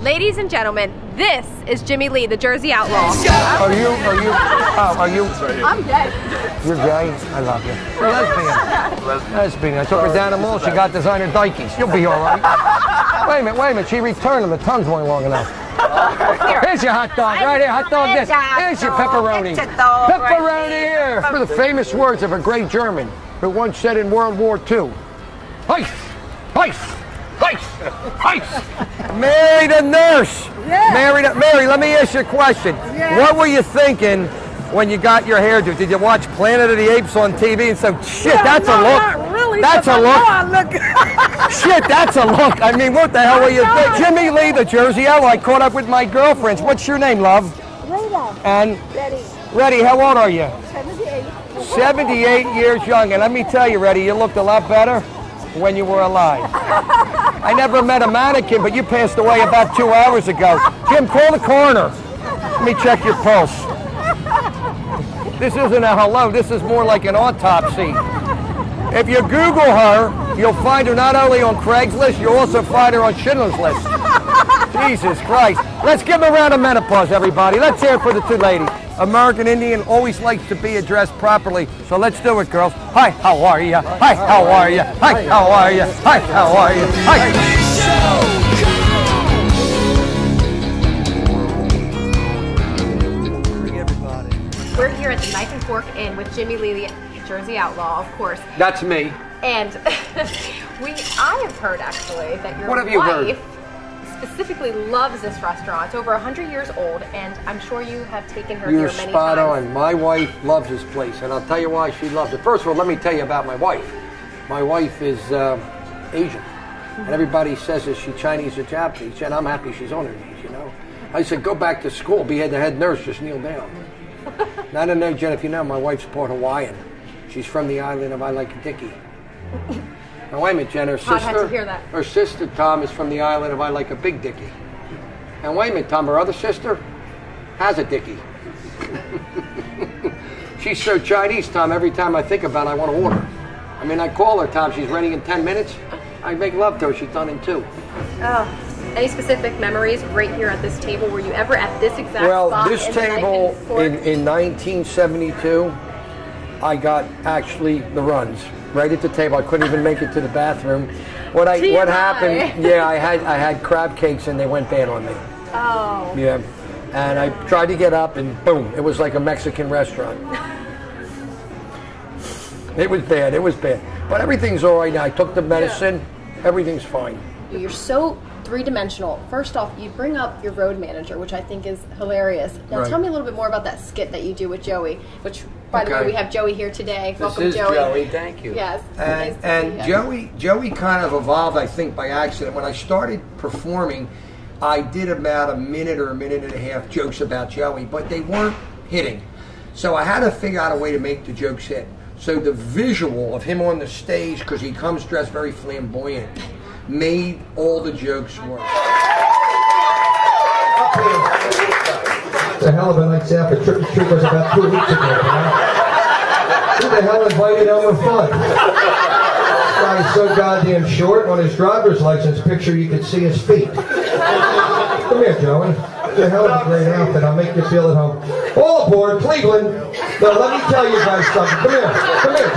Ladies and gentlemen, this is Jimmie Lee, the Jersey Outlaw. Are you? I'm gay. You're gay? I love you. You're lesbian. I took her down the mall. She got designer Dikeys. You'll be all right. Wait a minute. She returned them. The tongue's weren't long enough. Here's your hot dog. Right here. Hot dog this. Here's your pepperoni. Pepperoni here. For the famous words of a great German who once said in World War II, Heist! Heist! Heist! Heist! Mary the nurse. Yeah. Mary, let me ask you a question. Yeah. What were you thinking when you got your hairdo? Did you watch Planet of the Apes on TV and say, shit, that's a look? Not really, that's a look. Shit, that's a look. I mean, what the hell were you thinking? Jimmie Lee, the Jersey Outlaw. I caught up with my girlfriends. What's your name, love? Rita. And? Reddy. Reddy, how old are you? 78. 78 years young. And let me tell you, Reddy, you looked a lot better when you were alive. I never met a mannequin, but you passed away about 2 hours ago. Jim, call the coroner. Let me check your pulse. This isn't a hello, this is more like an autopsy. If you Google her, you'll find her not only on Craigslist, you'll also find her on Schindler's List. Jesus Christ. Let's give them a round of menopause, everybody. Let's hear it for the two ladies. American Indian always likes to be addressed properly, so let's do it, girls. Hi, how are you? Hi, how are you? Hi, how are you? Hi, how are you? Hi. We're here at the Knife and Fork Inn with Jimmie Lee, the Jersey Outlaw, of course. That's me. And I have heard actually that your wife specifically loves this restaurant. It's over 100 years old, and I'm sure you have taken her here many times. You're spot on. My wife loves this place, and I'll tell you why she loves it. First of all, let me tell you about my wife. My wife is Asian, and everybody says, is she Chinese or Japanese? And I'm happy she's on her knees, you know. I said, go back to school, be the head nurse, just kneel down. Now, I don't know, Jen, if you know, my wife's part Hawaiian. She's from the island of I Like a Dickie. Now, wait a minute, Jen, her sister, Tom, is from the island of I Like a Big Dickie. And wait a minute, Tom, her other sister has a Dickie. She's so Chinese, Tom, every time I think about it, I want to order. I mean, I call her, Tom, she's ready in 10 minutes. I make love to her, she's done in 2. Oh, any specific memories right here at this table? Were you ever at this exact spot? Well, this table in 1972, I got actually the runs. Right at the table, I couldn't even make it to the bathroom. What happened? Yeah, I had crab cakes and they went bad on me. Oh. Yeah, and I tried to get up and boom, it was like a Mexican restaurant. It was bad. It was bad. But everything's all right now. I took the medicine. Yeah. Everything's fine. You're so three-dimensional. First off, you bring up your road manager, which I think is hilarious. Now, tell me a little bit more about that skit that you do with Joey, which, by the way, we have Joey here today. Welcome, Joey. Joey. Thank you. Yes. And Joey kind of evolved, I think, by accident. When I started performing, I did about a minute or a minute and a half jokes about Joey, but they weren't hitting. So I had to figure out a way to make the jokes hit. So the visual of him on the stage, because he comes dressed very flamboyant, made all the jokes work. It's a hell of a night's out for Trick or Treat was about 2 weeks ago, man. Who the hell invited Elmer Fudd? This guy is so goddamn short. On his driver's license picture, you could see his feet. Come here, Joey. It's a hell of a great outfit. I'll make you feel at home. All aboard, Cleveland. Now, let me tell you guys something. Come here,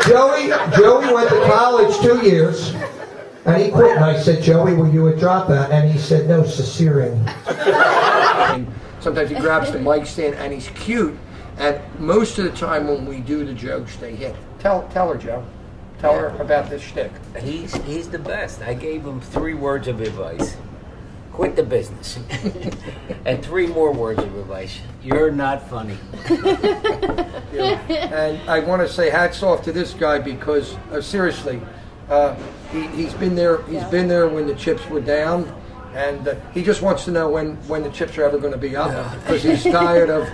Joey. Joey went to college 2 years, and he quit. And I said, Joey, were you a dropout? And he said, no, cesarean. Sometimes he grabs the mic stand, and he's cute. And most of the time when we do the jokes, they hit. Tell her, Joe. Tell her about this shtick. He's the best. I gave him 3 words of advice. Quit the business. And 3 more words of advice. You're not funny. Yeah. And I want to say hats off to this guy because, seriously, he's been there. He's been there when the chips were down, and he just wants to know when the chips are ever going to be up because he's tired of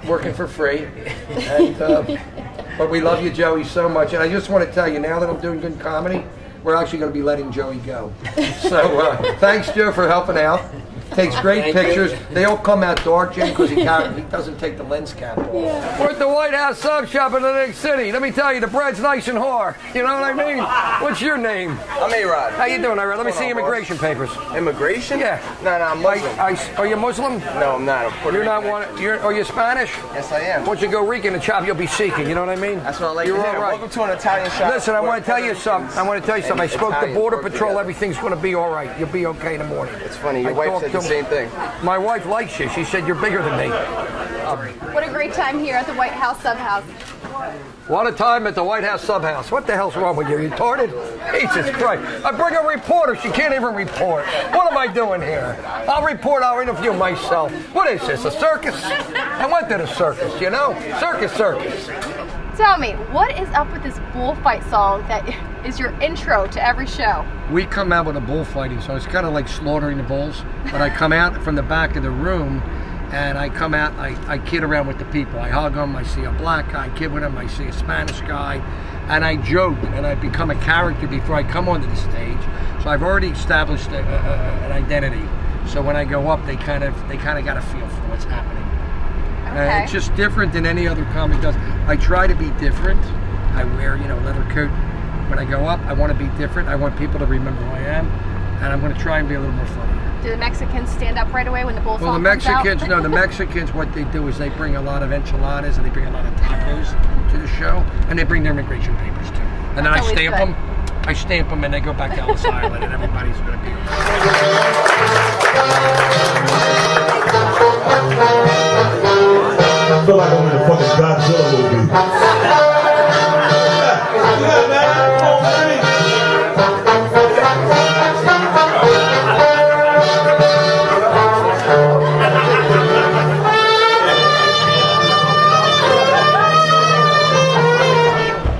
working for free. And, but we love you, Joey, so much. And I just want to tell you, now that I'm doing good comedy, we're actually going to be letting Joey go. So thanks, Joe, for helping out. Takes great pictures. They all come out dark, Jim, because he doesn't take the lens cap off. Yeah. We're at the White House sub shop in the big city. Let me tell you, the bread's nice and hard. You know what I mean? What's your name? I'm A-Rod. How you doing, A-Rod? Let me see immigration papers. Immigration? Yeah. No, I'm Muslim. Are you Muslim? No, I'm not. You're not one. Are you Spanish? Yes, I am. Once you go Rican, the chop you'll be seeking. You know what I mean? That's what I like You're to hear. all right. Welcome to an Italian shop. Listen, I want to tell you something. I spoke to Border Patrol. Everything's going to be all right. You'll be okay in the morning. It's funny. Your wife said the same thing. My wife likes you. She said you're bigger than me. What a great time here at the White House Subhouse. What a time at the White House Subhouse. What the hell's wrong with you? You retarded? Jesus Christ. I bring a reporter. She can't even report. What am I doing here? I'll report. I'll interview myself. What is this, a circus? I went to the circus, you know? Circus. Tell me, what is up with this bullfight song that is your intro to every show? We come out with a bullfighting, so it's kind of like slaughtering the bulls. But I come out from the back of the room, and I come out, I kid around with the people. I hug them, I see a black guy, kid with him, I see a Spanish guy, and I joke, and I become a character before I come onto the stage. So I've already established an identity. So when I go up, they kind of got a feel for what's happening. Okay. It's just different than any other comic does. I try to be different. I wear, a leather coat. When I go up, I want to be different. I want people to remember who I am, and I'm going to try and be a little more funny. Do the Mexicans stand up right away when the bull song comes out? No, the Mexicans, what they do is they bring a lot of enchiladas and they bring a lot of tacos to the show, and they bring their immigration papers too. And then I stamp them. I stamp them, and they go back to Ellis Island, and everybody's going to be I feel like I'm in a fucking Godzilla movie. Yeah, man.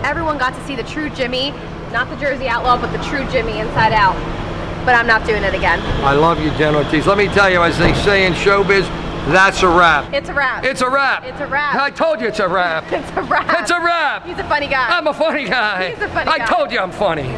Everyone got to see the true Jimmie, not the Jersey Outlaw, but the true Jimmie inside out. But I'm not doing it again. I love you, Jen Ortiz. Let me tell you, as they say in showbiz, that's a wrap. It's a wrap. It's a wrap. It's a wrap. I told you it's a wrap. It's a wrap. It's a wrap. He's a funny guy. I'm a funny guy. He's a funny guy. I told you I'm funny.